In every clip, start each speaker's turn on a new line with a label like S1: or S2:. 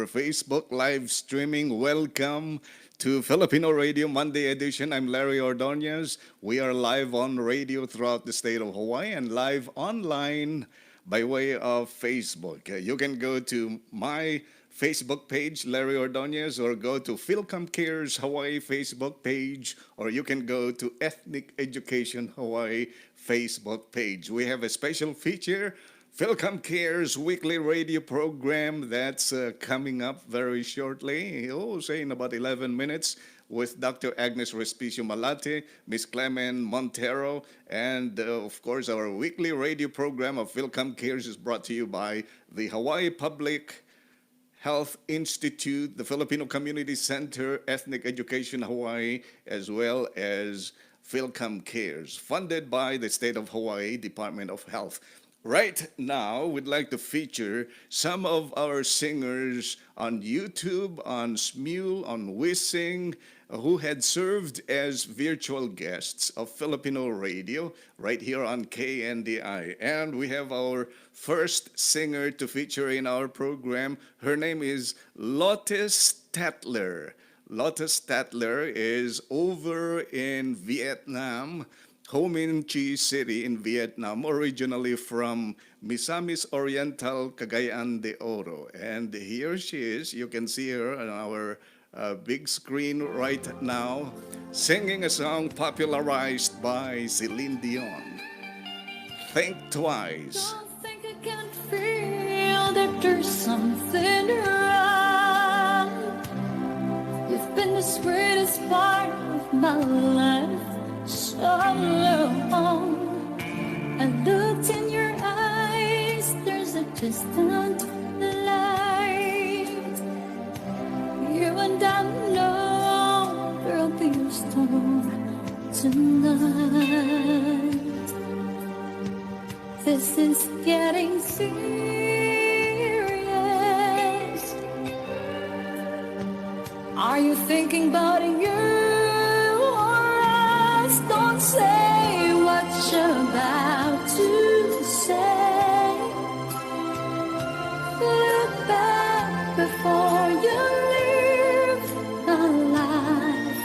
S1: our Facebook live streaming. Welcome to Filipino Radio Monday edition. I'm Larry Ordonez. We are live on radio throughout the state of Hawaii and live online by way of Facebook. You can go to my Facebook page, Larry Ordonez, or go to FILCOM Cares Hawaii Facebook page, or you can go to Ethnic Education Hawaii Facebook page. We have a special feature, FILCOM Cares weekly radio program that's coming up very shortly, say in about 11 minutes, with Dr. Agnes Malate, Miss Clemen, Montero, and of course our weekly radio program of FILCOM Cares is brought to you by the Hawaii Public Health Institute, the Filipino Community Center, Ethnic Education Hawaii, as well as FILCOM Cares, funded by the State of Hawaii Department of Health. Right now, we'd like to feature some of our singers on YouTube, on Smule, on Wissing, who had served as virtual guests of Filipino radio right here on KNDI. And we have our first singer to feature in our program. Her name is Lotte Statler. Lotte Statler is over in Vietnam, Ho Minh Chi City in Vietnam, originally from Misamis Oriental, Cagayan de Oro. And here she is. You can see her on our big screen right now, singing a song popularized by Celine Dion, Think Twice.
S2: Don't think I can feel that there's something wrong. You've been the sweetest part of my life so long. I looked in your eyes, there's a distant light. You and I know there'll be a storm tonight. This is getting serious. Are you thinking about you? Don't say what you're about to say. Look back before you leave my life.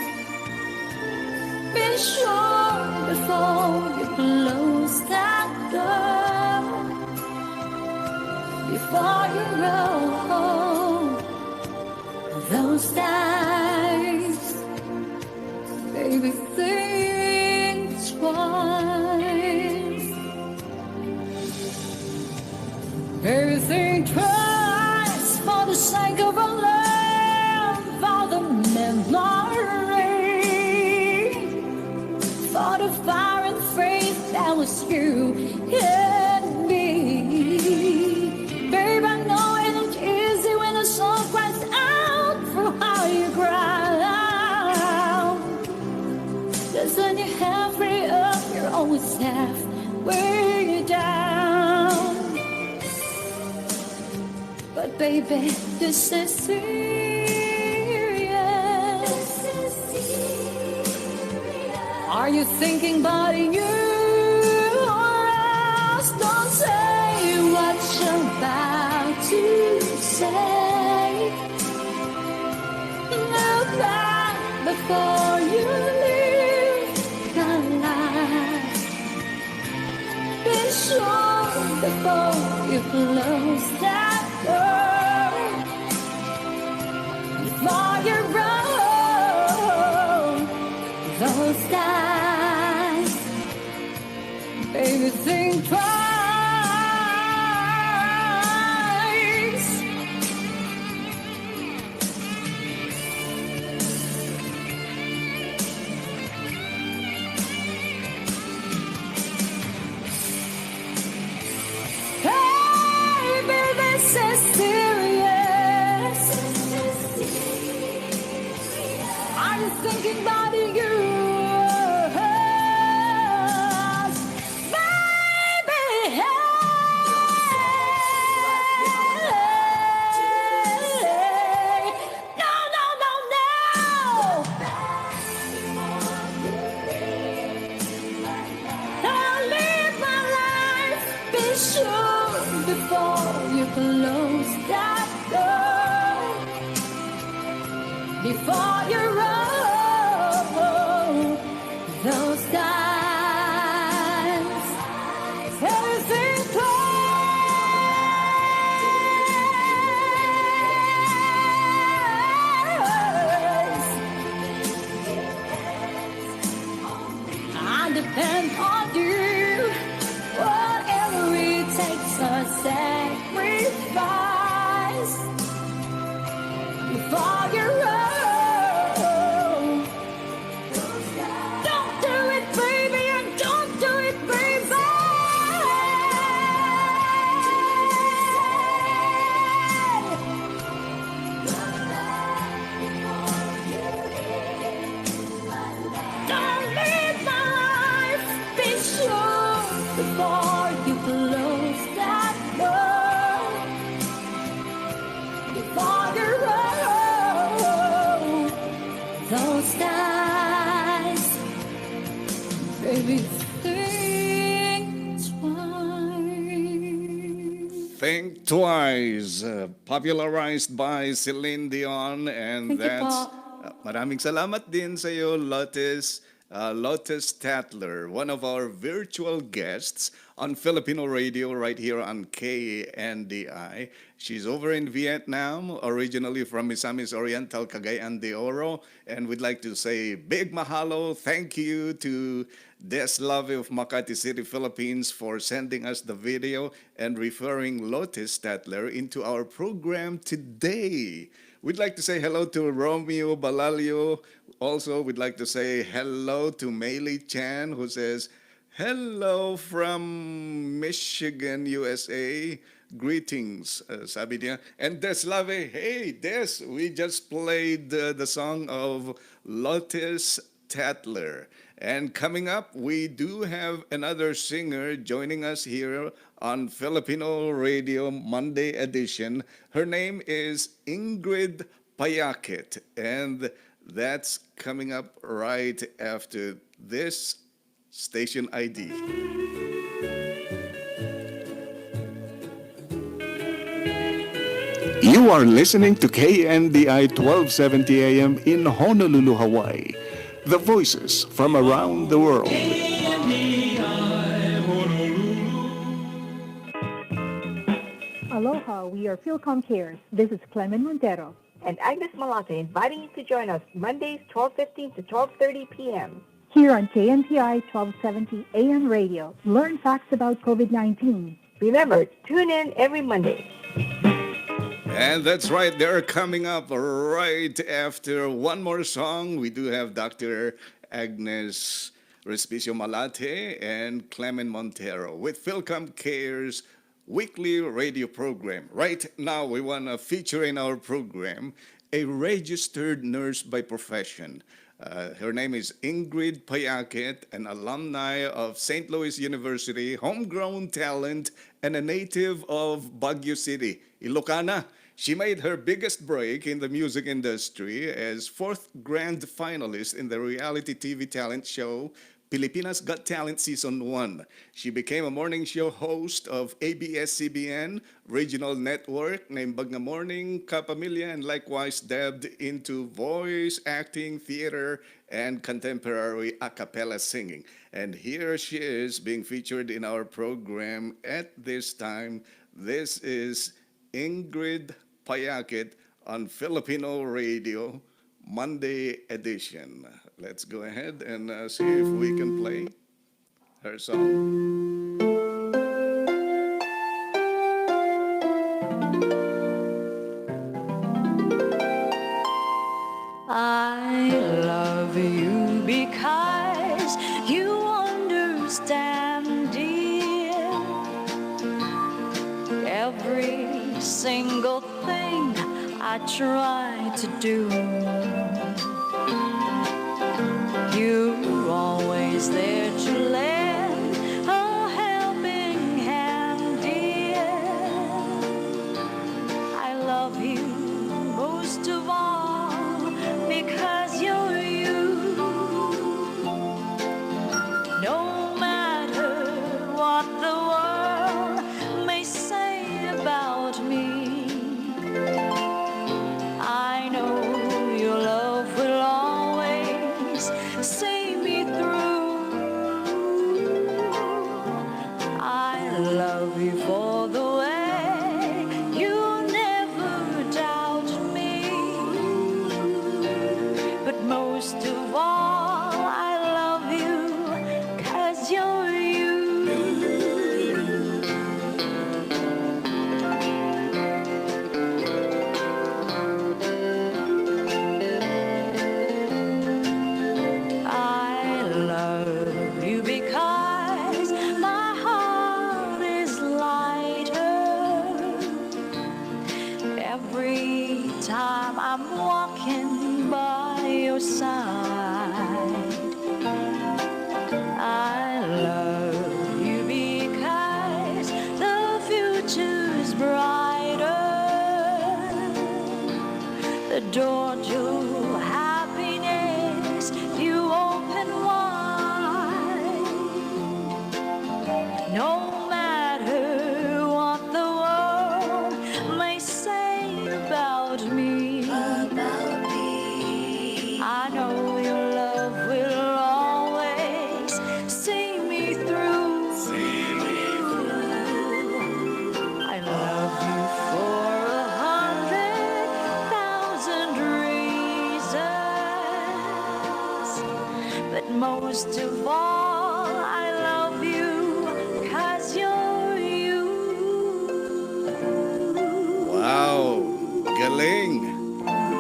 S2: Be sure before you close that door. Before you roll those dice, baby, think twice. Baby, think twice for the sake of our love, for the memory, for the fire and faith that was you and me. Babe, I know it ain't easy when the soul cries out for how you cry. Cause when you have free up, you're always halfway down. But baby, this is serious. Are you thinking about you or else? Don't say what you're about to say. Look back before you leave my life. Be sure before you close that door. Before you roll those dice, baby, think twice. Baby, this before you roll those dimes. Everything close. I depend on you. Whatever it takes, a sacrifice before you roll. Don't do it, baby, and don't do it, baby. Don't leave my life be sure before you close that door. Before you roll those dice, baby, think twice.
S1: Think Twice, popularized by Celine Dion, and
S2: Thank you
S1: that's
S2: po.
S1: maraming salamat din sa iyo, Lotus Tatler, one of our virtual guests on Filipino radio right here on KNDI. She's over in Vietnam, originally from Misamis Oriental, Cagayan de Oro, and we'd like to say big mahalo, thank you to Des Lave of Makati City, Philippines for sending us the video and referring Lotus Statler into our program today. We'd like to say hello to Romeo Balalio. Also, we'd like to say hello to Meili Chan, who says, hello from Michigan, USA. Greetings, sabi niya. And Des Lave, hey, Des, we just played the song of Lotus Tatler. And coming up, we do have another singer joining us here on Filipino Radio Monday edition. Her name is Ingrid Payakit, and that's coming up right after this station ID. You are listening to KNDI 1270 AM in Honolulu, Hawaii. The voices from around the world.
S3: Aloha, we are FILCOM Cares. This is Clemen Montero.
S4: And Agnes Malate inviting you to join us Mondays 12:15 to 12:30 p.m.
S3: Here on KNDI 1270 AM radio. Learn facts about COVID-19.
S4: Remember, tune in every Monday.
S1: And that's right, they're coming up right after one more song. We do have Dr. Agnes Malate and Clemen Montero with FILCOM Cares weekly radio program. Right now, we want to feature in our program a registered nurse by profession. Her name is Ingrid Payakit, an alumni of St. Louis University, homegrown talent, and a native of Baguio City, Ilocana. She made her biggest break in the music industry as fourth grand finalist in the reality TV talent show Pilipinas Got Talent Season 1. She became a morning show host of ABS-CBN regional network named Bagna Morning Kapamilya, and likewise dabbed into voice, acting, theater, and contemporary a cappella singing. And here she is being featured in our program at this time. This is Ingrid Payakit on Filipino Radio Monday edition. Let's go ahead and see if we can play her song.
S2: I love you because you understand, dear, every single thing I try to do. You're always there to lend a helping hand, dear. I love you most of all because you're you. No matter what the world may say about me, I know you'll time I'm walking by your side. I love you because the future's brighter. The door to happiness you open wide. No matter what the world may say about me, I know your love will always see me through. I love you for 100,000 reasons, but most of all, I love you 'cause you're you.
S1: Wow, galing.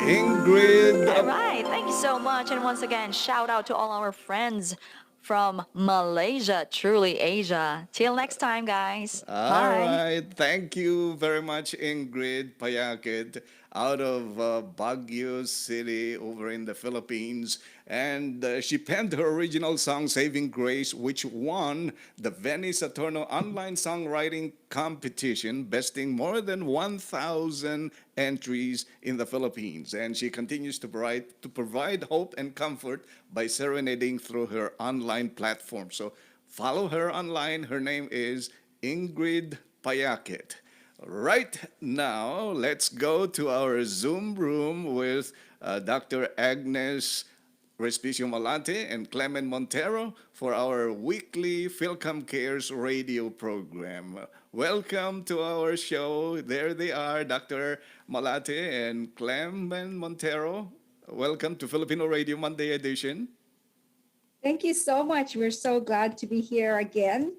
S1: Ingrid.
S2: All right, thank you so much. And once again, shout out to all our friends from Malaysia, truly Asia. Till next time, guys.
S1: All
S2: Bye.
S1: right. Thank you very much, Ingrid Payakit, out of Baguio City over in the Philippines. And she penned her original song, Saving Grace, which won the Venice Saturno Online Songwriting Competition, besting more than 1,000 entries in the Philippines. And she continues to provide hope and comfort by serenading through her online platform. So follow her online. Her name is Ingrid Payakit. Right now, let's go to our Zoom room with Dr. Agnes Respicio Malate and Clemen Montero for our weekly FILCOM Cares radio program. Welcome to our show. There they are, Dr. Malate and Clemen Montero. Welcome to Filipino Radio Monday edition.
S5: Thank you so much. We're so glad to be here again.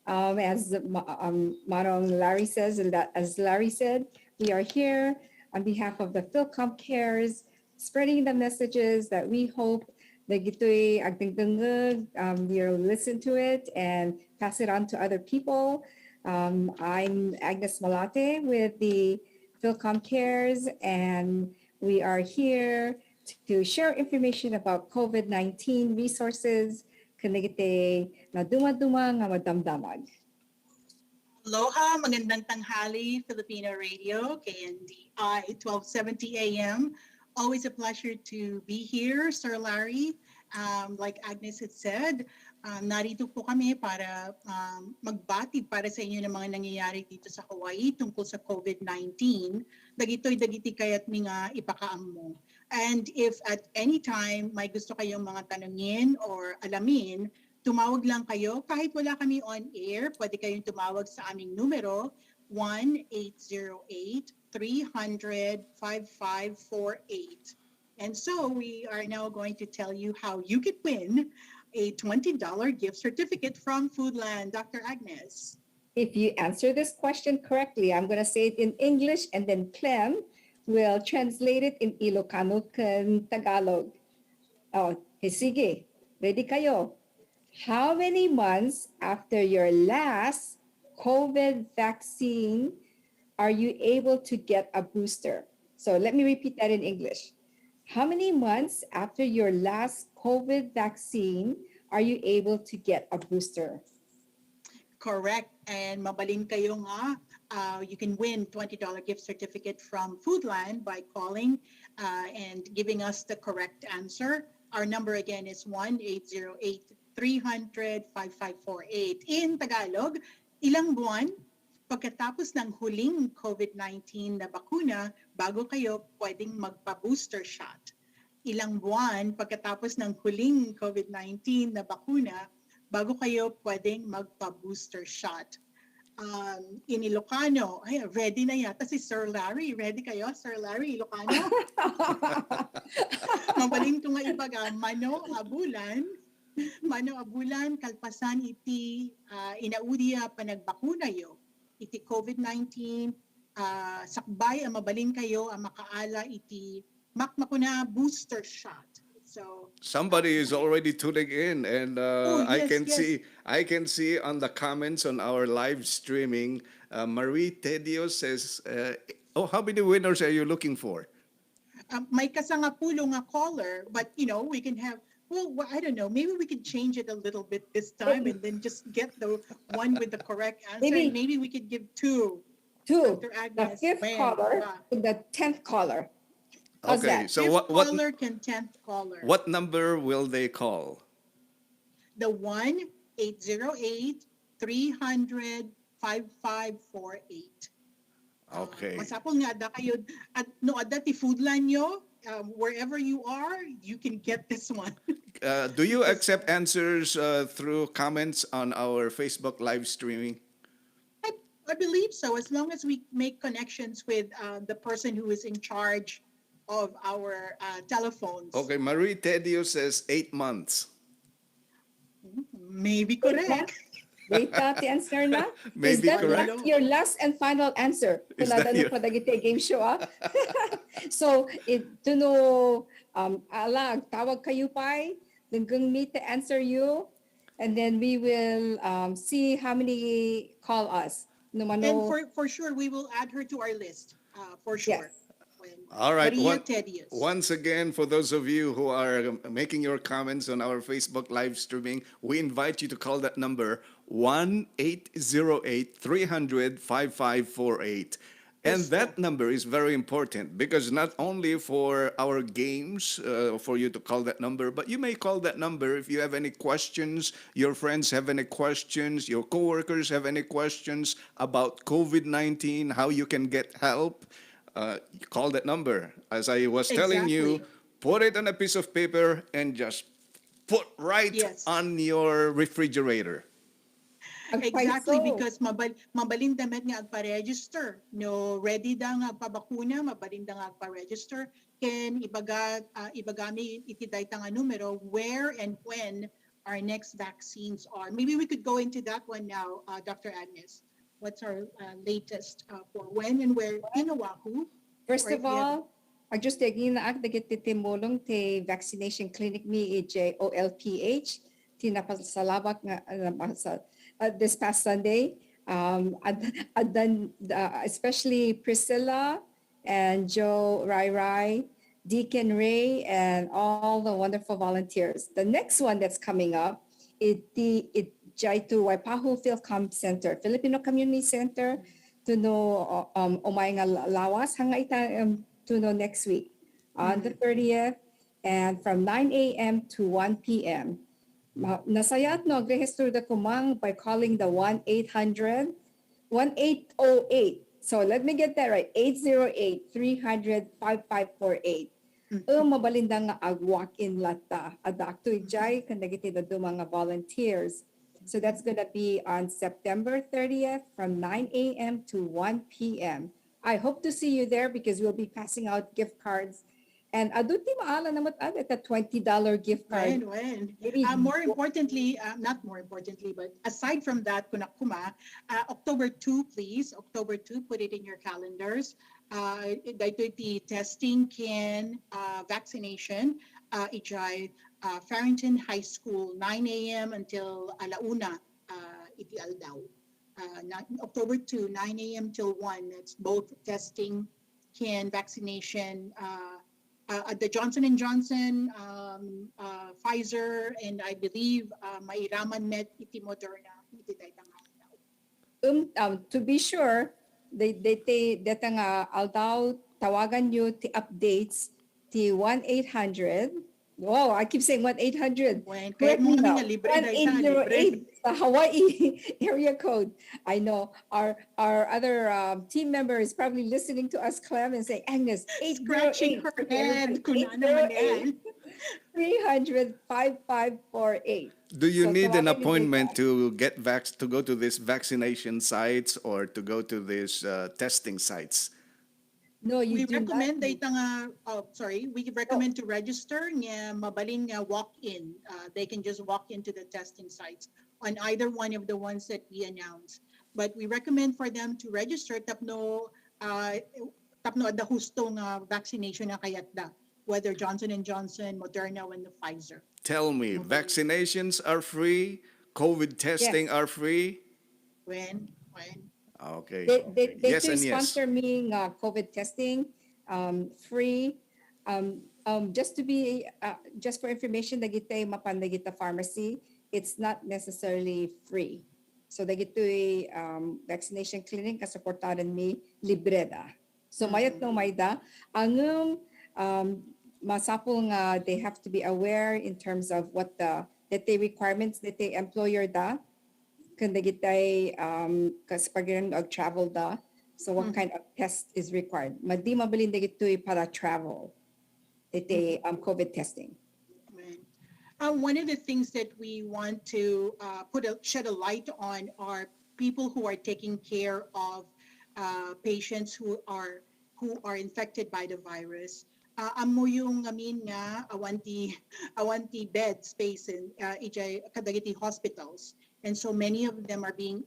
S5: As Manoa and Larry says, and that, as Larry said, we are here on behalf of the FILCOM Cares, spreading the messages that we hope that gito'y agdingdungag, you'll listen to it and pass it on to other people. I'm Agnes Malate with the FILCOM Cares, and we are here to share information about COVID-19 resources, kanigite na duma-duma nga madamdamag.
S6: Aloha, magandang tanghali, Filipino Radio, KNDI 1270 AM. Always a pleasure to be here, Sir Larry. Like Agnes had said, narito po kami para magbati para sa inyo ng mga nangyayari dito sa Hawaii tungkol sa COVID-19. Dagitoy-dagiti kayat nga ipakaam mo. And if at any time may gusto kayong mga tanungin or alamin, tumawag lang kayo. Kahit wala kami on air, pwede kayong tumawag sa aming numero 1-808-300-5548. And so we are now going to tell you how you could win a $20 gift certificate from Foodland. Dr. Agnes.
S5: If you answer this question correctly, I'm going to say it in English and then Clem will translate it in Ilocano and Tagalog. Oh, sige. Ready kayo? How many months after your last COVID vaccine are you able to get a booster? So let me repeat that in English. How many months after your last COVID vaccine are you able to get a booster?
S6: Correct. And mabalin kayo nga. You can win $20 gift certificate from Foodland by calling and giving us the correct answer. Our number again is 1-808-300-5548. In Tagalog, ilang buwan pagkatapos ng huling COVID-19 na bakuna bago kayo pwedeng magpa-booster shot? Ilang buwan pagkatapos ng huling COVID-19 na bakuna bago kayo pwedeng magpa-booster shot? In Ilocano, ay, ready na yata si Sir Larry. Ready kayo, Sir Larry, Ilocano? Mabaling ko nga ibaga, Mano abulan, kalpasan iti inaudia panagbakuna yo. Iti COVID-19, sakbay ang mabaling kayo ang makaala iti makmakuna booster shot. So
S1: somebody is already tuning in, and I can see on the comments on our live streaming, Marie Tedio says, "Oh, how many winners are you looking for?"
S6: may kasangapulo nga caller, but we can have. Well, I don't know. Maybe we could change it a little bit this time, and then just get the one with the correct answer.
S5: Maybe-
S6: And maybe we could give two.
S5: Two,
S6: Dr.
S5: the
S6: Agnes,
S5: fifth
S6: when?
S5: caller
S6: Yeah.
S5: to the 10th caller. How's
S1: Okay,
S5: that?
S1: so
S6: Fifth
S1: what
S6: caller can 10th caller.
S1: what number will they call?
S6: The 1-808-300-5548.
S1: Okay.
S6: Masapol nga da kayo at no ada ti foodland nyo, wherever you are, you can get this one.
S1: Do you accept answers through comments on our Facebook live streaming?
S6: I believe so, as long as we make connections with the person who is in charge of our telephones.
S1: Okay, Marie Tedio says 8 months.
S6: Maybe correct.
S5: Wait the answer na?
S1: Maybe
S5: Is that
S1: correct.
S5: your last and final answer?
S1: Is that your-
S5: Kung nadano game show, ah? So, to know, alag, tawag kayo pa, then kung meet to answer you, and then we will see how many call us. No,
S6: And
S5: mano,
S6: for sure, we will add her to our list, for sure.
S5: Yes.
S1: All right.
S6: Maria Tedious.
S1: Once again, for those of you who are making your comments on our Facebook live streaming, we invite you to call that number 1-808-300-5548. And that number is very important because not only for our games, for you to call that number, but you may call that number if you have any questions, your friends have any questions, your coworkers have any questions about COVID-19, how you can get help. You call that number. As I was telling you,
S6: Exactly.
S1: put it on a piece of paper and just put right
S6: Yes.
S1: on your refrigerator.
S6: Exactly,
S5: so.
S6: because mabalindamet nga agpa-register. No, ready da nga agpabakuna, mabalinda nga agpa-register. Ken ibagami iti dayta nga numero where and when our next vaccines are. Maybe we could go into that one now, Dr. Agnes. What's our latest for when and where in Oahu?
S5: First
S6: Or
S5: of
S6: if you have-
S5: all, I just taking na dagit ti timulong ti vaccination clinic mi EJ OLPH tinapasalabak nga this past Sunday. Especially Priscilla and Joe Rai, Deacon Ray, and all the wonderful volunteers. The next one that's coming up, it jay to Waipahu FILCOM Center, Filipino Community Center, to know umay nga lawas hanga ita to know next week on the 30th, and from 9 a.m. to 1 p.m. Nasayat no register the kumang by calling the 1-808. So let me get that right. 808-300-5548. Mabalinda nga walk-in lata. Adakto ijay kanagiti do mga volunteers. So that's gonna be on September 30th from 9 a.m. to 1 p.m. I hope to see you there because we'll be passing out gift cards. And aduti maala naman at a $20 gift card.
S6: When?
S5: Maybe-
S6: More importantly, not more importantly, but aside from that, kunakuma, October 2, please. October 2, put it in your calendars. Dito iti testing can vaccination ijay Farrington High School, 9 a.m. until alauna iti aldaw. October 2, 9 a.m. till 1. That's both testing can vaccination at the Johnson & Johnson, Pfizer, and I believe mairaman met iti Moderna iti daytang aldaw.
S5: To be sure, they nga aldaw tawagan nyo ti updates ti 1-800. Wow, I keep saying 1-800.
S6: When
S5: Correct
S6: kahit
S5: me
S6: mo
S5: now.
S6: kami nga libre dayta, libre.
S5: 1808, the Hawaii area code. I know our other team member is probably listening to us, Clem, and saying, Agnes, 808.
S6: Scratching her head. Kuna naman yan.
S5: 300-5548.
S1: Do you
S5: So
S1: need an
S5: tawagan niyo
S1: appointment
S5: dito.
S1: to go to these vaccination sites or to go to these testing sites?
S5: No, you
S6: We
S5: do
S6: recommend
S5: not.
S6: dayta nga, we recommend to register nga mabalin nga walk-in. They can just walk into the testing sites on either one of the ones that we announced. But we recommend for them to register tapno adda husto nga vaccination na kayat da, whether Johnson & Johnson, Moderna, and the Pfizer.
S1: Tell me, vaccinations are free, COVID testing
S5: Yes.
S1: are free?
S6: When?
S1: Okay.
S5: They
S1: Yes
S5: do
S1: and yes.
S5: sponsor me COVID testing free. Just to be, just for information, dagiti mapan dagita pharmacy, it's not necessarily free. So dagiti vaccination clinic kasuportaran mi libre da. So mayat no mayda, ang masapol nga they have to be aware in terms of what that the requirements that the employer da kung dagitay kaspagiran og travel da. So what kind of test is required? Madi mabalin dagitoy para travel. Iti COVID testing.
S6: Right. One of the things that we want to shed a light on are people who are taking care of patients who are infected by the virus. Amo yung amin nga awanti bed space in ijay kadagiti hospitals, and so many of them are being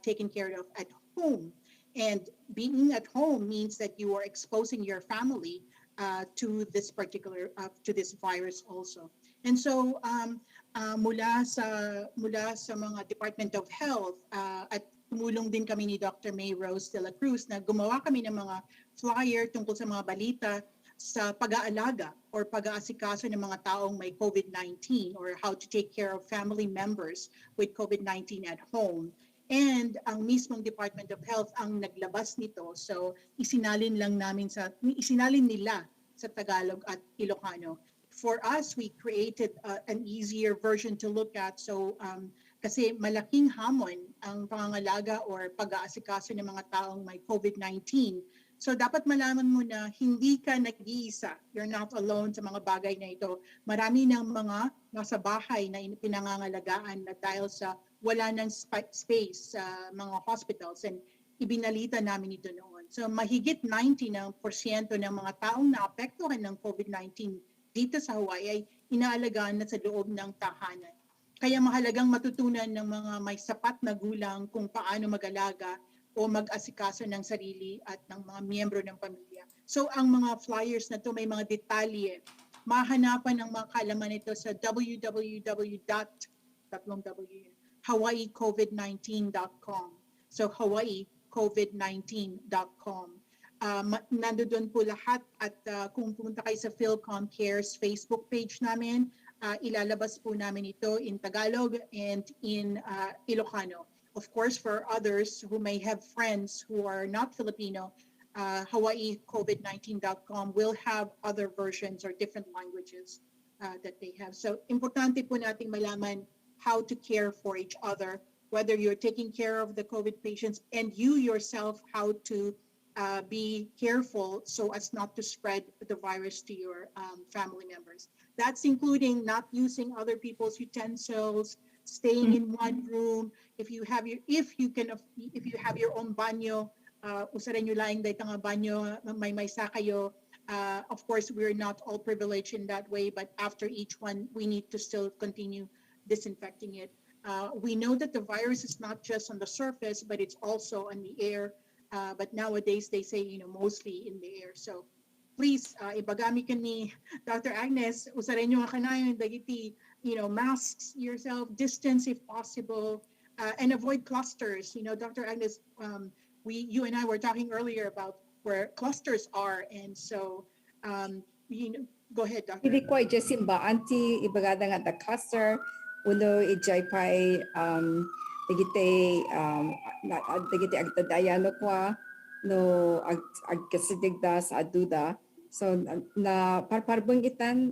S6: taken care of at home. And being at home means that you are exposing your family to this virus also. And so mula sa mga Department of Health at tumulong din kami ni Dr. May Rose de la Cruz na gumawa kami ng mga flyer tungkol sa mga balita sa pag-aalaga or pag-aasikaso ng mga taong may COVID-19 or how to take care of family members with COVID-19 at home. And ang mismong Department of Health ang naglabas nito. So isinalin nila sa Tagalog at Ilocano. For us, we created an easier version to look at. So kasi malaking hamon ang pangangalaga or pag-aasikaso ng mga taong may COVID-19. So dapat malaman mo na hindi ka nag-iisa. You're not alone sa mga bagay na ito. Marami ng mga nasa bahay na pinangangalagaan na dahil sa wala ng space sa mga hospitals, and ibinalita namin ito noon. So mahigit 90% ng mga taong naapektuhan ng COVID-19 dito sa Hawaii ay inaalagaan na sa loob ng tahanan. Kaya mahalagang matutunan ng mga may sapat na gulang kung paano mag-alaga o mag-asikaso ng sarili at ng mga miyembro ng pamilya. So ang mga flyers na to may mga detalye. Mahanapan ng mga kalaman nito sa www.hawaiicovid19.com. So hawaiicovid19.com. Nandoon po lahat at kung pumunta kayo sa FILCOM Cares Facebook page namin, ilalabas po namin ito in Tagalog and in Ilocano. Of course, for others who may have friends who are not Filipino, hawaiicovid19.com will have other versions or different languages that they have. So importante po nating malaman how to care for each other, whether you're taking care of the COVID patients and you yourself, how to be careful so as not to spread the virus to your family members. That's including not using other people's utensils, staying in one room. If you have your own banyo, usaran nyo lang dahil nga banyo may sa kayo. Of course, we're not all privileged in that way, but after each one, we need to still continue disinfecting it. We know that the virus is not just on the surface, but it's also on the air. But nowadays, they say, mostly in the air. So please, ibagami ka ni Dr. Agnes, usaran nyo nga kanayon, dagiti, masks yourself, distance if possible, and avoid clusters. Dr. Agnes, you and I were talking earlier about where clusters are, and so, go ahead, Dr.
S5: Hindi ko ijay simba, anti ibagada nga the cluster, uno ijay pa'y dagiti agtadayano kwa, no agkasidigda sa aduda. So na parparbong itan,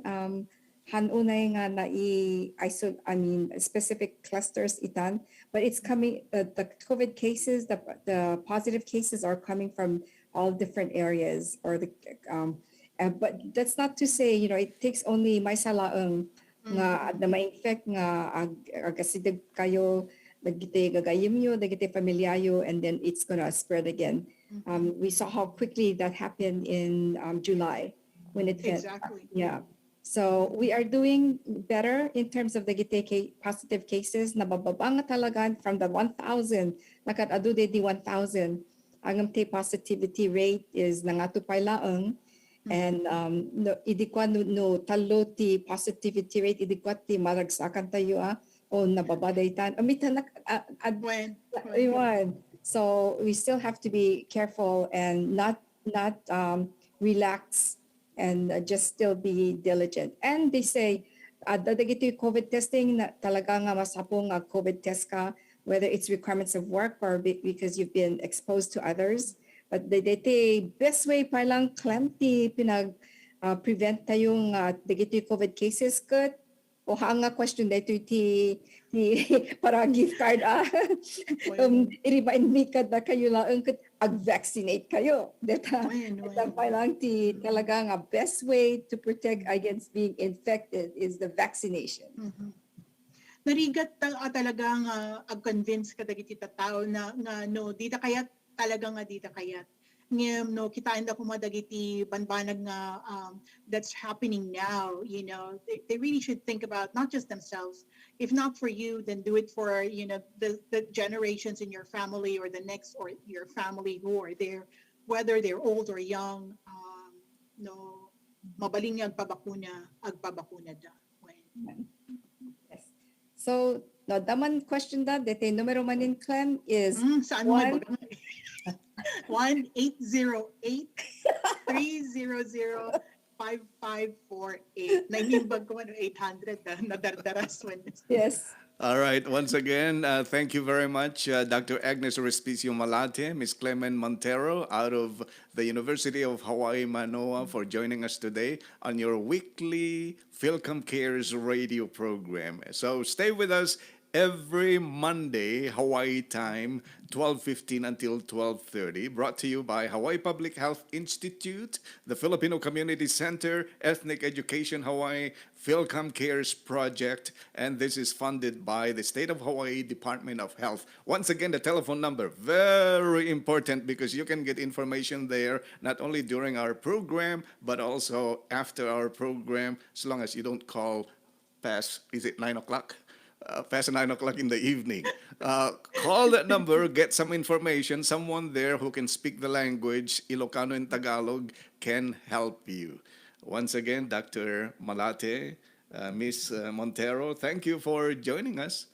S5: hanunay nga na specific clusters itan, but it's coming, the COVID cases, the positive cases are coming from all different areas, or but that's not to say, it takes only may salaang nga na ma-infect nga agasidig kayo, dagiti gagayim nyo, dagiti pamilyayo, and then it's gonna spread again. We saw how quickly that happened in July when it hit.
S6: Exactly.
S5: Yeah. So we are doing better in terms of the positive cases. Nabababa nga talaga from the 1,000, nakatado di 1,000. Ang positivity rate is nangatupay laang. And idikwa no talo ti positivity rate, idikwa ti maragsakan tayo o nababadaytan. So we still have to be careful and not relax and just still be diligent. And they say, dadagiti COVID testing na talaga nga masapong nga COVID test ka, whether it's requirements of work or because you've been exposed to others. But the best way pa lang Clem ti pinag prevent tayong dagiti COVID cases kat o nga question dito ti para gift card i-remind me kad na kayo lang kat ag-vaccinate kayo. Deta pa lang ti talaga nga best way to protect against being infected is the vaccination.
S6: Narigat talagang ag-convince ka dagiti tao na no dita kayat talaga nga dita kayat ngem no kitain da kuma dagiti banbanag nga that's happening now, you know, they really should think about not just themselves. If not for you, then do it for, you know, the generations in your family or the next or your family who are there, whether they're old or young. No mabaling ang agpabakuna da.
S5: Yes. So, no, daman question that the numero manin Clem is
S6: saan mo 1-808-300-5548. Naimimbag ko 800 na dardaras when
S5: yes.
S1: All right. Once again, thank you very much, Dr. Agnes Malate, Ms. Clemen Montero out of the University of Hawaii, Manoa, for joining us today on your weekly FILCOM Cares radio program. So stay with us every Monday, Hawaii time, 12:15 until 12:30, brought to you by Hawaii Public Health Institute, the Filipino Community Center, Ethnic Education Hawaii, FILCOM Cares Project, and this is funded by the State of Hawaii Department of Health. Once again, the telephone number, very important because you can get information there, not only during our program, but also after our program, as long as you don't call past, is it 9 o'clock? Past 9 o'clock in the evening. Call that number, get some information. Someone there who can speak the language, Ilocano and Tagalog, can help you. Once again, Dr. Malate, Ms. Montero, thank you for joining us.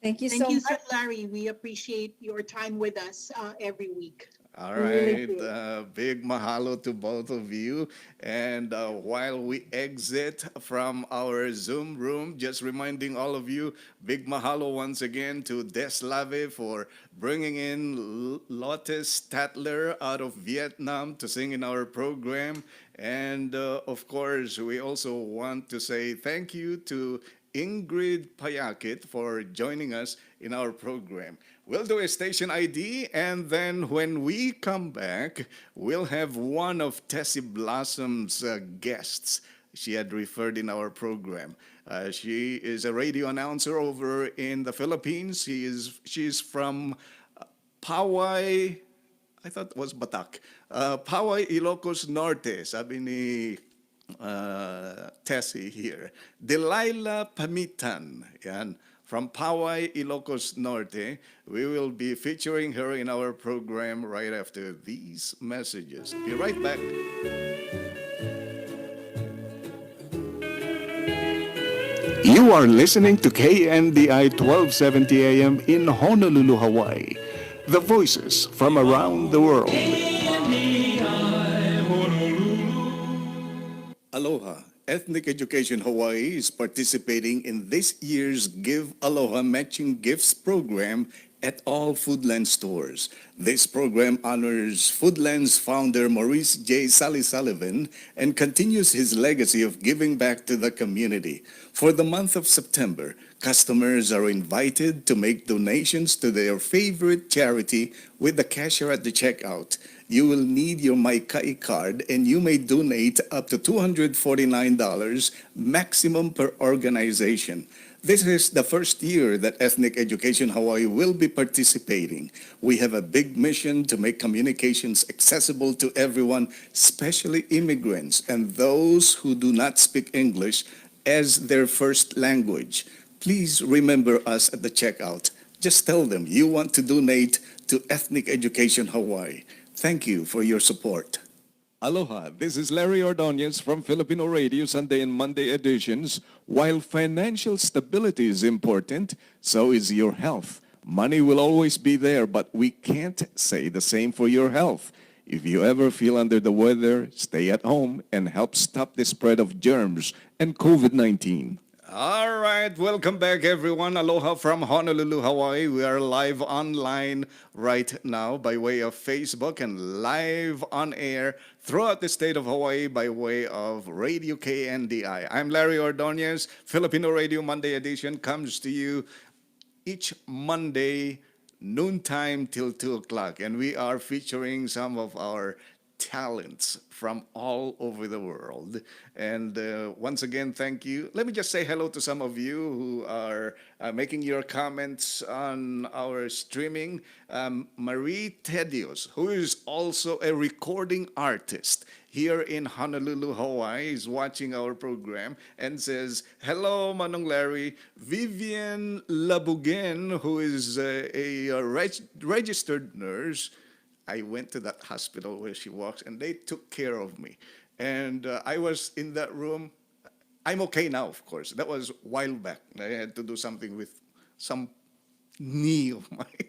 S5: Thank you
S6: Thank
S5: so
S6: you,
S5: much.
S6: Sir Larry. We appreciate your time with us every week.
S1: All
S5: Really
S1: right. Big mahalo to both of you. And while we exit from our Zoom room, just reminding all of you, big mahalo once again to Des Lave for bringing in Lotte Statler out of Vietnam to sing in our program. And of course, we also want to say thank you to Ingrid Payakit for joining us in our program. We'll do a station ID, and then when we come back, we'll have one of Tessie Blossom's guests she had referred in our program. She is a radio announcer over in the Philippines. She's from Poway, I thought it was Batak. Poway, Ilocos Norte, sabi ni Tessie here. Delilah Pamitan, yan. From Poway, Ilocos Norte. We will be featuring her in our program right after these messages. Be right back. You are listening to KNDI 1270 AM in Honolulu, Hawaii. The voices from around the world. Aloha. Ethnic Education Hawaii is participating in this year's Give Aloha Matching Gifts program at all Foodland stores. This program honors Foodland's founder Maurice J. Sullivan and continues his legacy of giving back to the community. For the month of September, customers are invited to make donations to their favorite charity with the cashier at the checkout. You will need your Maikai card and you may donate up to $249 maximum per organization. This is the first year that Ethnic Education Hawaii will be participating. We have a big mission to make communications accessible to everyone, especially immigrants and those who do not speak English as their first language. Please remember us at the checkout. Just tell them you want to donate to Ethnic Education Hawaii. Thank you for your support. Aloha, this is Larry Ordonez from Filipino Radio Sunday and Monday editions. While financial stability is important, so is your health. Money will always be there, but we can't say the same for your health. If you ever feel under the weather, stay at home and help stop the spread of germs and COVID-19. All right, welcome back, everyone. Aloha from Honolulu, Hawaii. We are live online right now by way of Facebook and live on air throughout the state of Hawaii by way of Radio KNDI. I'm Larry Ordonez. Filipino Radio Monday edition comes to you each Monday, noontime till 2 o'clock. And we are featuring some of our talents from all over the world. And once again, thank you. Let me just say hello to some of you who are making your comments on our streaming. Marie Tedios, who is also a recording artist here in Honolulu, Hawaii, is watching our program and says, hello, Manong Larry. Vivian Labugen, who is a registered nurse, I went to that hospital where she works, and they took care of me. And I was in that room. I'm okay now, of course. That was a while back. I had to do something with some knee of mine.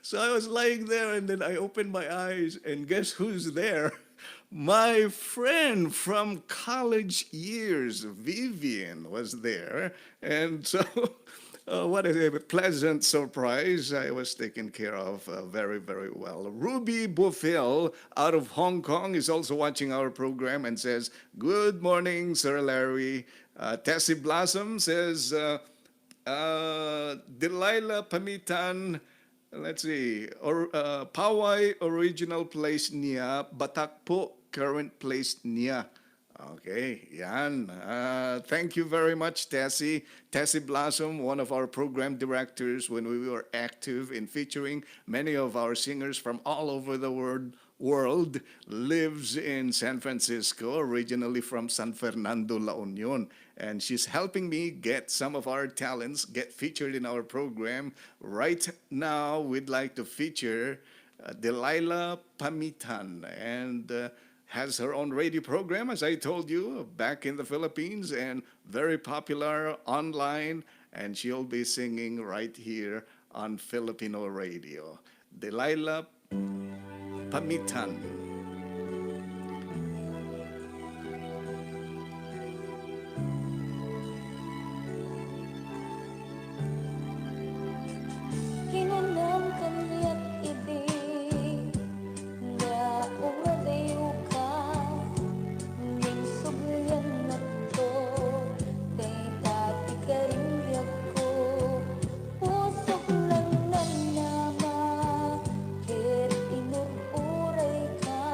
S1: So I was lying there, and then I opened my eyes, and guess who's there? My friend from college years, Vivian, was there. And so what a pleasant surprise. I was taken care of very, very well. Ruby Buffel out of Hong Kong is also watching our program and says, good morning, Sir Larry. Tessie Blossom says, Delilah Pamitan, let's see, Pawai original place niya, Batak po current place niya. Okay, yan. Thank you very much, Tessie. Tessie Blossom, one of our program directors when we were active in featuring many of our singers from all over the world, lives in San Francisco, originally from San Fernando, La Union. And she's helping me get some of our talents get featured in our program. Right now, we'd like to feature Delilah Pamitan, and has her own radio program, as I told you, back in the Philippines, and very popular online, and she'll be singing right here on Filipino radio. Delilah Pamitan.
S7: Kinanam kanya't ibig na umadayo ka ning sugyan na to kay tati karimyak ko pusok lang nanama kit inururay ka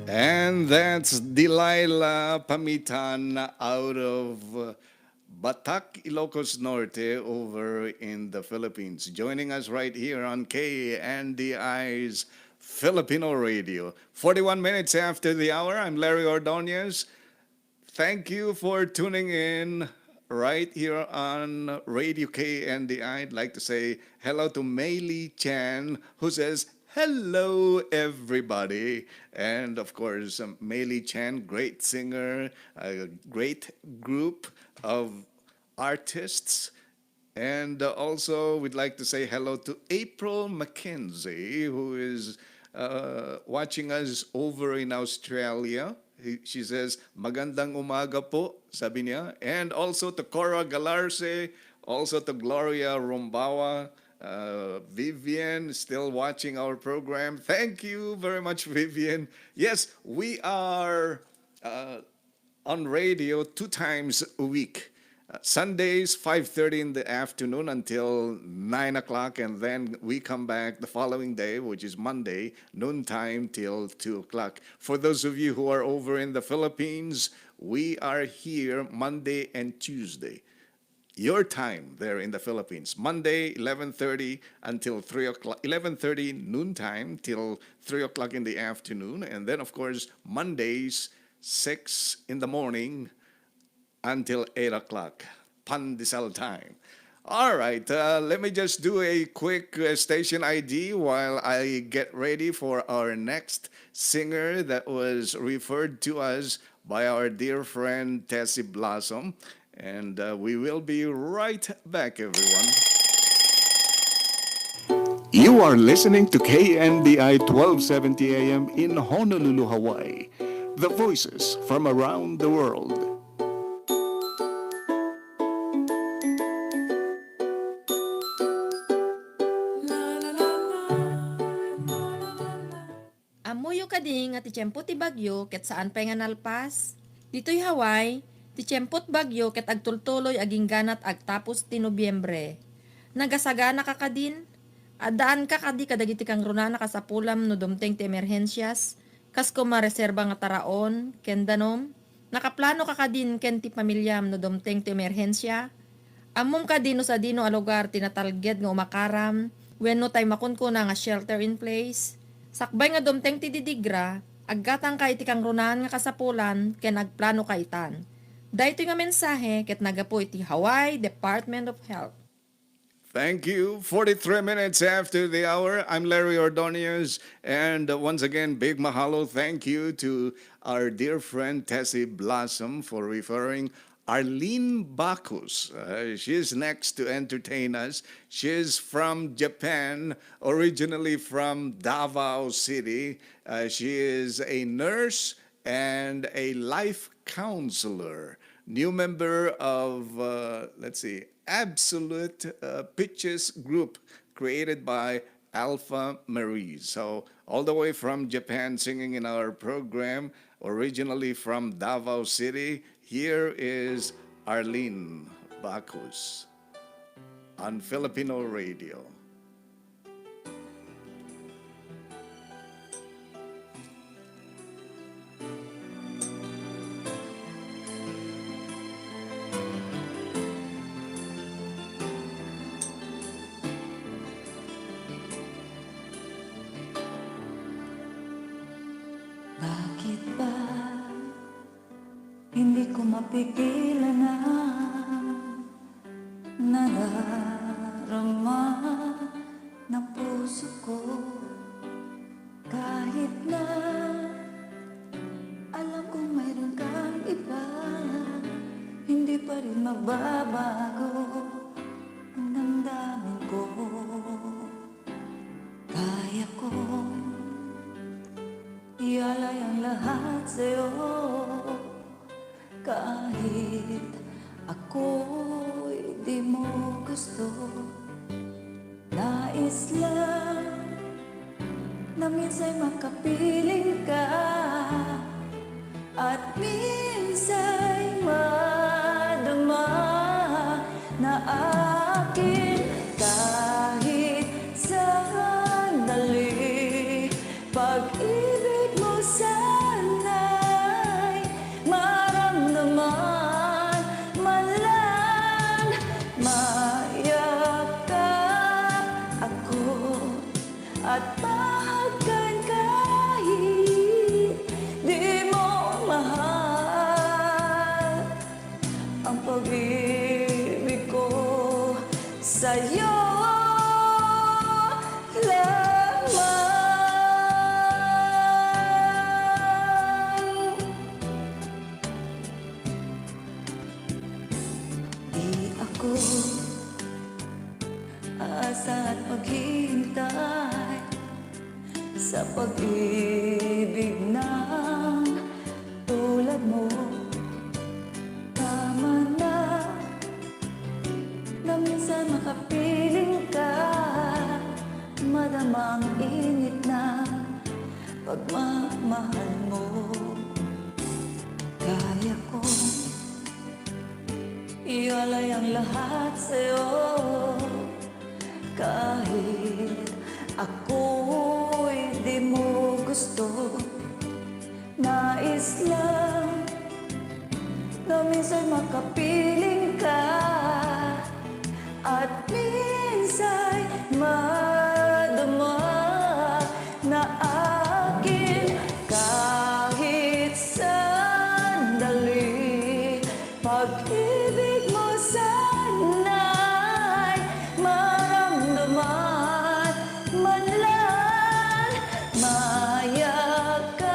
S1: And that's Delilah Pamitan out of Batak, Ilocos Norte over in the Philippines. Joining us right here on KNDI's Filipino Radio. 41 minutes after the hour, I'm Larry Ordonez. Thank you for tuning in right here on Radio KNDI. I'd like to say hello to Maylee Chan, who says, hello, everybody. And of course, Maylee Chan, great singer, a great group of artists. And also, we'd like to say hello to April Mackenzie, who is watching us over in Australia. She says, magandang umaga po, sabi niya. And also to Cora Galarce, also to Gloria Rombawa, Vivian, still watching our program. Thank you very much, Vivian. Yes, we are on radio 2 times a week. Sundays, 5:30 in the afternoon until 9 o'clock, and then we come back the following day, which is Monday, noontime till 2 o'clock. For those of you who are over in the Philippines, we are here Monday and Tuesday. Your time there in the Philippines, Monday, 11:30 until 3 o'clock, 11:30 noontime till 3 o'clock in the afternoon, and then, of course, Mondays, 6 in the morning until 8 o'clock, Pandesal time. All right, let me just do a quick station ID while I get ready for our next singer that was referred to us by our dear friend Tessie Blossom. And we will be right back, everyone. You are listening to KNDI 1270 AM in Honolulu, Hawaii. The voices from around the world.
S8: Amuyo kading at tiyempo ti bagyo ket saan pa nga nalpas. Dito'y Hawaii, ti tiyempot bagyo ket agtultuloy aging ganat agtapos ti Nobyembre. Nagasagana ka kadin, adaan ka kadi kadagiti kang runana kasapulam no dumteng ti emerhensyas, kas ko mareserba nga taraon, ken danom, nakaplano ka kadin ken ti pamilyam no dumteng ti emerhensya. Amom kadino sa dino a lugar tinatalged nga umakaram, wenno tay makunkuna nga shelter in place. Sakbay nga dumteng ti didigra, aggatang kay ti kang runan nga kasapulan ken agplano kaitan. Dayto nga mensahe ket nagapo iti Hawaii Department of Health.
S1: Thank you. 43 minutes after the hour, I'm Larry Ordonez. And once again, big mahalo. Thank you to our dear friend Tessie Blossom for referring Arlene Bacchus. She's next to entertain us. She's from Japan, originally from Davao City. She is a nurse and a life counselor. New member of, Absolute Pitches Group, created by Alpha Marie. So all the way from Japan, singing in our program, originally from Davao City. Here is Arlene Bacchus on Filipino Radio.
S7: Bakit ba hindi ko mapigilan na nadarama ng puso ko, kahit na alam kong mayroon kang iba, hindi pa rin magbabago ang damdamin ko. Kaya ko ialay ang lahat sa'yo, kahit ako'y di mo gusto. Nais lang na minsa'y makapiling ka, at minsa'y madama na akin kahit sandali. Pag-ibig mo sana at mahagkan kahit di mo mahal. Ang pag-ibig ko sa'yo lamang. Di ako asa at maghintay sa pag-ibig ng tulad mo. Tama na minsan makapiling ka, madama ang init na pagmamahal mo. Kaya ko ialay ang lahat sa'yo, kahit ako'y di mo gusto. Nais lang na minsan makapiling ka, at minsan madama na akin kahit sandali. Pag-ibig mo sana'y maramdaman man lang, mayakap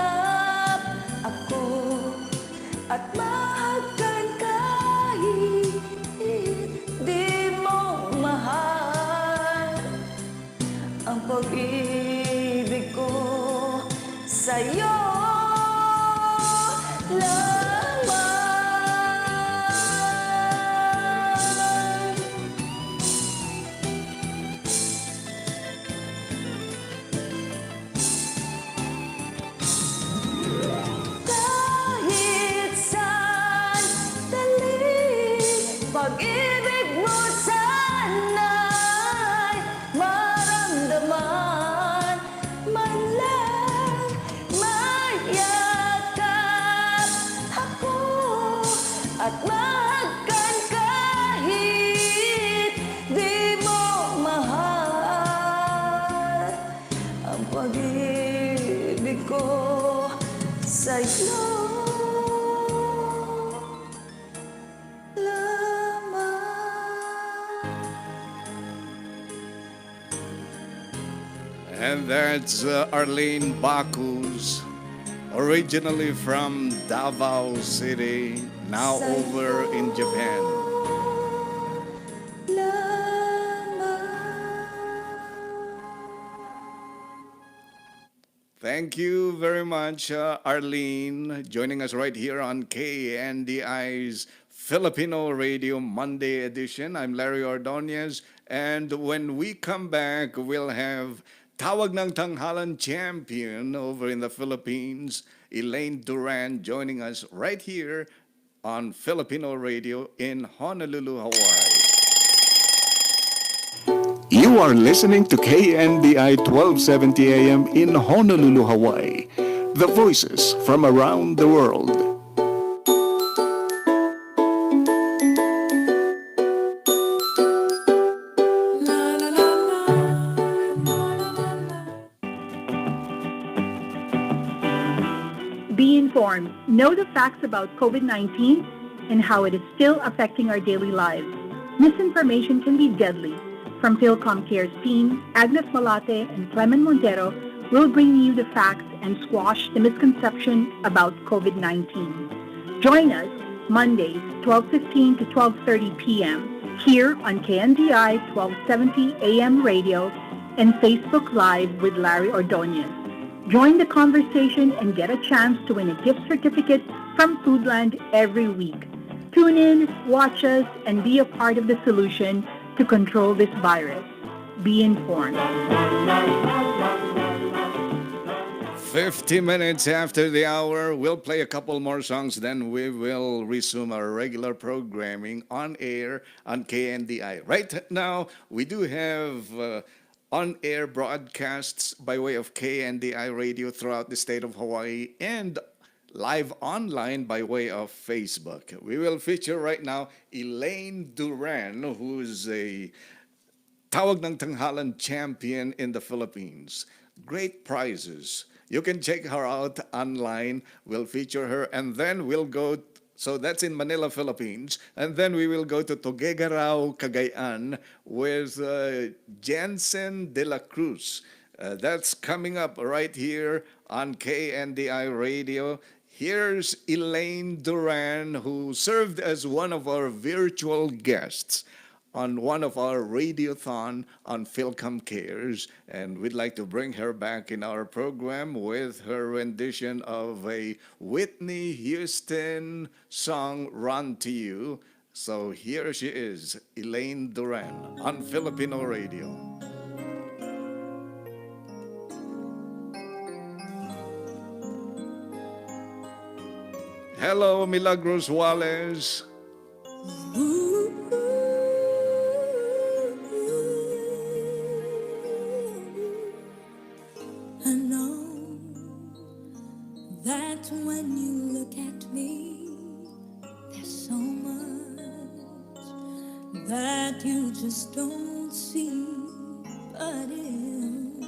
S7: ako at mahagkan kahit di mo mahal. Ang pag-ibig ko sa'yo lamang. Kahit sandali, pag-ibig mo sana'y maramdaman man lang, mayakap ako at mahagkan kahit di mo mahal. Ang pag-ibig ko sa'yo lamang.
S1: And that's Arlene Bacchus, originally from Davao City, now over in Japan. Thank you very much, Arlene, joining us right here on KNDI's Filipino Radio Monday edition. I'm Larry Ordonez, and when we come back, we'll have Tawag ng Tanghalan champion over in the Philippines, Elaine Duran, joining us right here on Filipino Radio in Honolulu, Hawaii. You are listening to KNDI 1270 AM in Honolulu, Hawaii. The voices from around the world.
S3: Be informed. Know the facts about COVID-19 and how it is still affecting our daily lives. Misinformation can be deadly. From FILCOM Care's team, Agnes, Malate, and Clemen, Montero will bring you the facts and squash the misconception about COVID-19. Join us Mondays, 12:15 to 12:30 p.m. here on KNDI 1270 AM radio and Facebook Live with Larry Ordonez. Join the conversation and get a chance to win a gift certificate from Foodland every week. Tune in, watch us, and be a part of the solution to control this virus. Be informed.
S1: 50 minutes after the hour, we'll play a couple more songs, then we will resume our regular programming on air on KNDI. Right now, we do have on-air broadcasts by way of KNDI radio throughout the state of Hawaii and live online by way of Facebook. We will feature right now Elaine Duran, who's a Tawag ng Tanghalan champion in the Philippines. Great prizes. You can check her out online. We'll feature her, and then we'll go. So that's in Manila, Philippines. And then we will go to Tuguegarao, Cagayan with Jensen de la Cruz. That's coming up right here on KNDI Radio. Here's Elaine Duran, who served as one of our virtual guests on one of our radiothon on FILCOM Cares, and we'd like to bring her back in our program with her rendition of a Whitney Houston song, Run to You. So here she is, Elaine Duran on Filipino Radio. Hello, Milagros Wallace.
S7: I know that when you look at me, there's so much that you just don't see. But if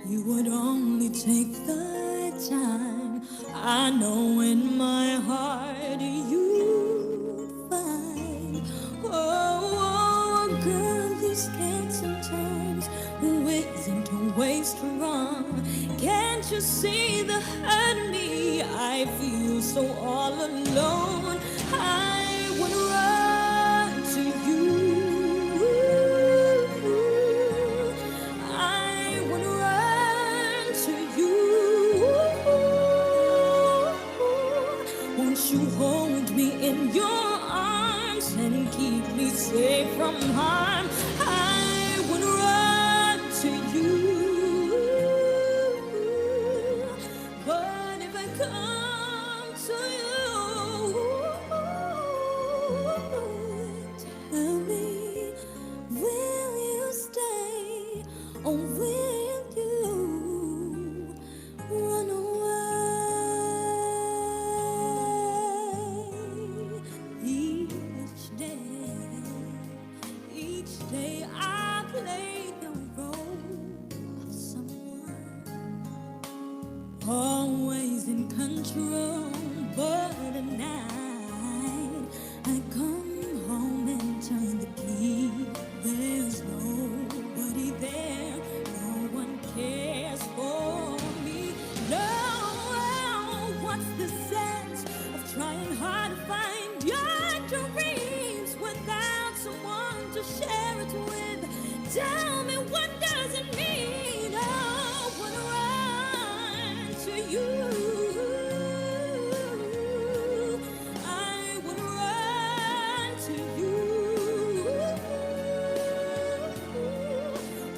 S7: you would only take the time, I know in my heart you'd find, oh, girl, these can't sometimes isn't a waste to run. Can't you see the hurt in me? I feel so all alone. I would run to you. I would run to you. Won't you hold me in your arms and keep me safe from harm? I would run to you. But if I come to you, tell me, will you stay or will you run away? Each day I play the role of someone always in control, but at night I come home and turn the key. There's nobody there, no one cares for me. No, what's the sense of trying hard to find your dreams without someone to share it with? Tell me, what does it mean? Oh, when I run to you, I would run to you.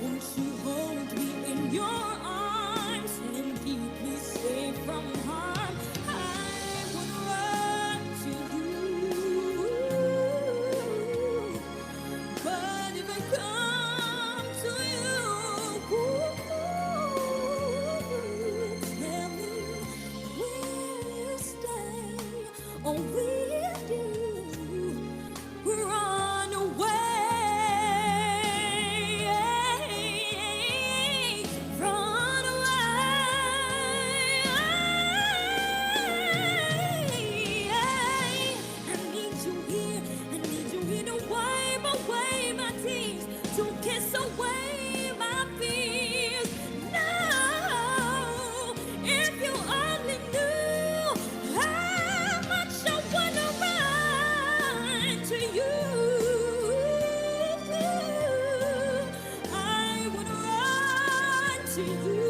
S7: Won't you hold me in your arms and keep me safe from harm? I would run to you. But if I come to you, tell me, will you stay or will you run away? Run away. I need you here. I need you here to wipe away my tears, to kiss away my fears. No, if you only knew how much I wanna run to you, I would run to you.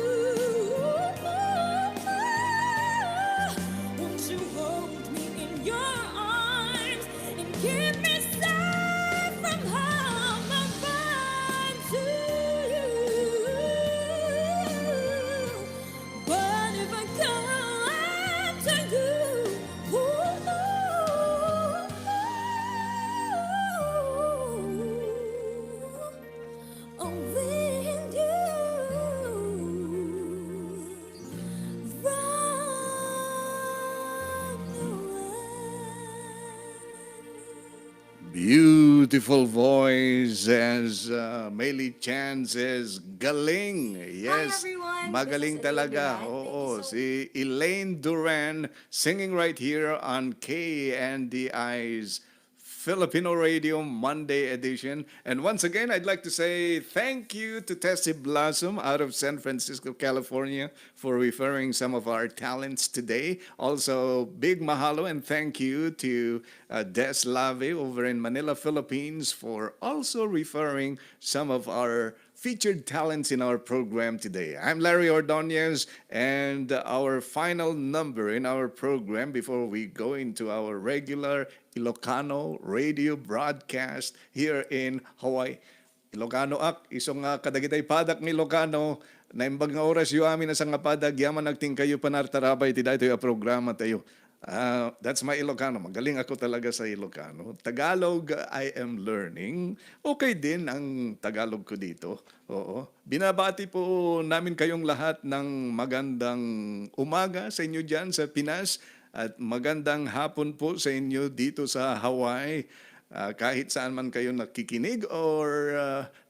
S7: Won't you hold me in your arms and keep me safe from harm? I run to you. But if I come to you, oh, will you
S1: beautiful voice, as Meili Chan says, galing. Yes,
S8: everyone.
S1: magaling
S8: This is Elaine
S1: talaga.
S8: Duran. Thank you
S1: Oo,
S8: so
S1: si Elaine Duran singing right here on KNDI's Filipino Radio Monday edition. And once again, I'd like to say thank you to Tessie Blossom out of San Francisco, California, for referring some of our talents today. Also, big mahalo and thank you to Des Lave over in Manila, Philippines, for also referring some of our featured talents in our program today. I'm Larry Ordonez, and our final number in our program before we go into our regular Ilocano radio broadcast here in Hawaii. Ilocano ak, isong nga kadagitay padak ni Ilocano, na imbag nga oras yu amin na sa nga padag, yaman nagting kayo panartarabay, tidak ito yung programa tayo. That's my Ilocano. Magaling ako talaga sa Ilocano. Tagalog, I am learning. Okay din ang Tagalog ko dito. Oo. Binabati po namin kayong lahat ng magandang umaga sa inyo dyan sa Pinas at magandang hapon po sa inyo dito sa Hawaii. Kahit saan man kayo nakikinig or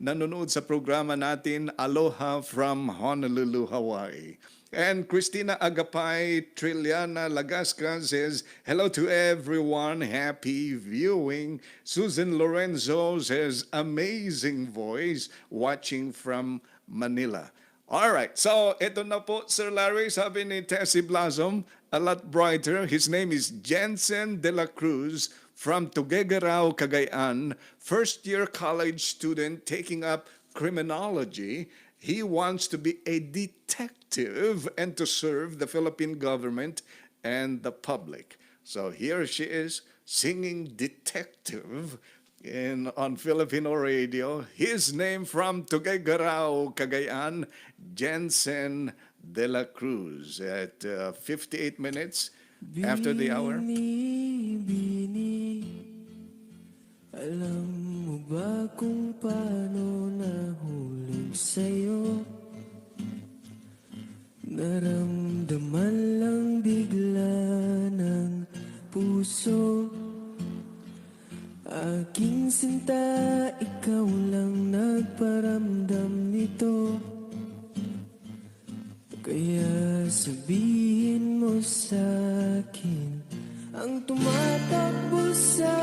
S1: nanonood sa programa natin, aloha from Honolulu, Hawaii. And Christina Agapay Trilliana Lagasca says, hello to everyone, happy viewing. Susan Lorenzo says, amazing voice, watching from Manila. All right, so ito na po, Sir Larry, sabi ni Tessie Blossom, a lot brighter. His name is Jensen De La Cruz from Tuguegarao, Cagayan, first-year college student taking up criminology. He wants to be a detective and to serve the Philippine government and the public. So here she is singing detective on Filipino radio. His name from Tuguegarao, Cagayan, Jensen De La Cruz at 58 minutes after the hour.
S9: Bini, alam mo ba kung paano nahulog sa'yo? Naramdaman lang bigla ng puso. Aking sinta, ikaw lang nagparamdam nito. Kaya sabihin mo sa'kin ang tumatakbo sa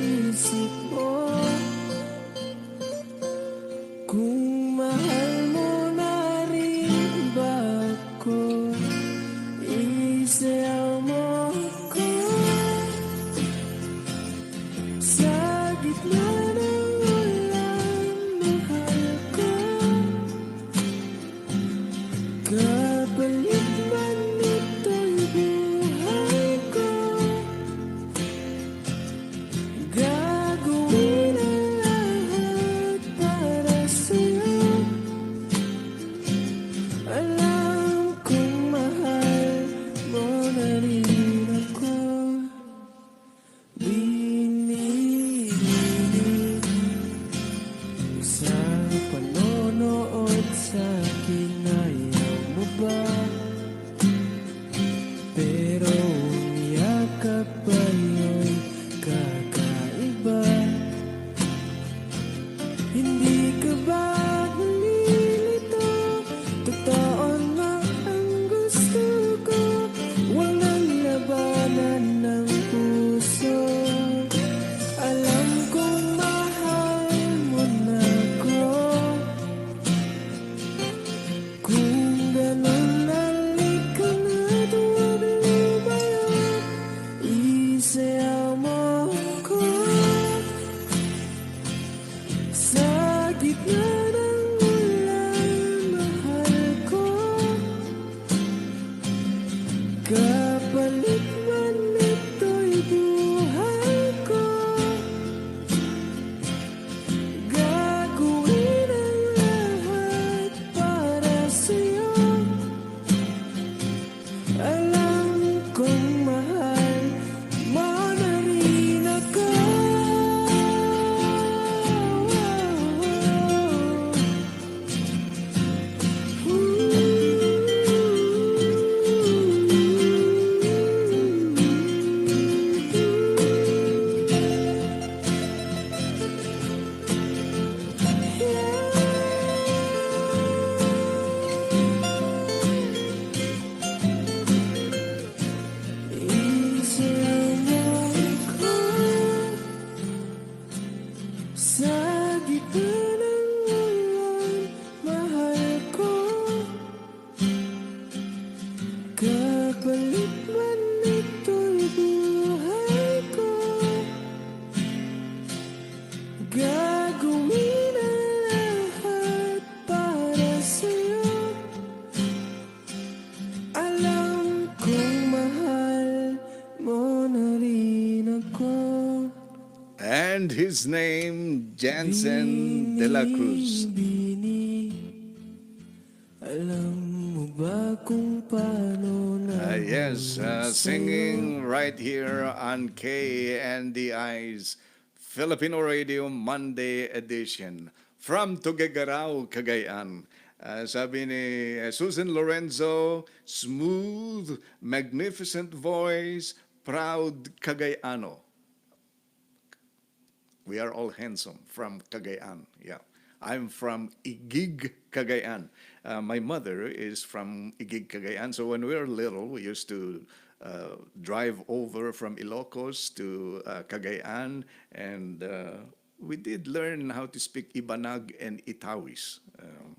S9: isip mo. Kung mahal mo na rin ba ako, isayaw mo ko sa gitna ng ulan, mahal ko. Kapalit man ito'y buhay ko, gagawin ang lahat para sa'yo. Alam kong mahal mo na rin ako. Bini, sa panonood sa'kin, ayaw mo ba? Pero ang yakap ay'y kakaiba. Hindi ka ba nalilito? Totoo na ang gusto ko. Walang labanan ng puso. Alam kong mahal mo na ako. Kung ganun
S1: his name, Jansen de la Cruz.
S9: Bini, alam mo ba kung paano
S1: Yes,
S9: nahulog
S1: singing
S9: sa'yo?
S1: right here on KNDI's Filipino Radio Monday edition from Tuguegarao, Cagayan. Sabi ni Susan Lorenzo, smooth, magnificent voice, proud Cagayano. We are all handsome from Cagayan. Yeah. I'm from Igig, Cagayan. My mother is from Igig, Cagayan. So when we were little, we used to drive over from Ilocos to Cagayan, and we did learn how to speak Ibanag and Itawis.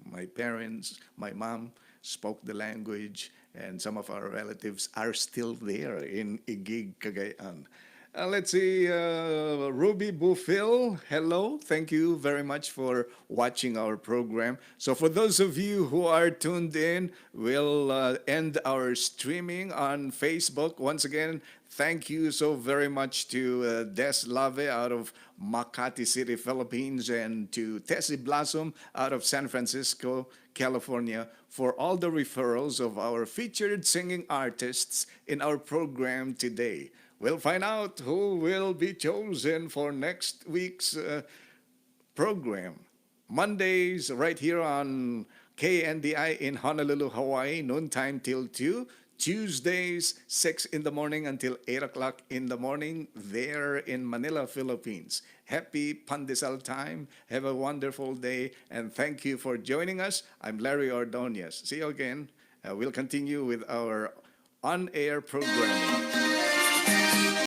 S1: My parents, my mom spoke the language, and some of our relatives are still there in Igig, Cagayan. Let's see, Ruby Bufil, hello. Thank you very much for watching our program. So for those of you who are tuned in, we'll end our streaming on Facebook. Once again, thank you so very much to Des Lave out of Makati City, Philippines, and to Tessie Blossom out of San Francisco, California, for all the referrals of our featured singing artists in our program today. We'll find out who will be chosen for next week's program. Mondays, right here on KNDI in Honolulu, Hawaii, noontime till 2. Tuesdays, 6 in the morning until 8 o'clock in the morning, there in Manila, Philippines. Happy Pandesal time. Have a wonderful day, and thank you for joining us. I'm Larry Ordonez. See you again. We'll continue with our on-air programming.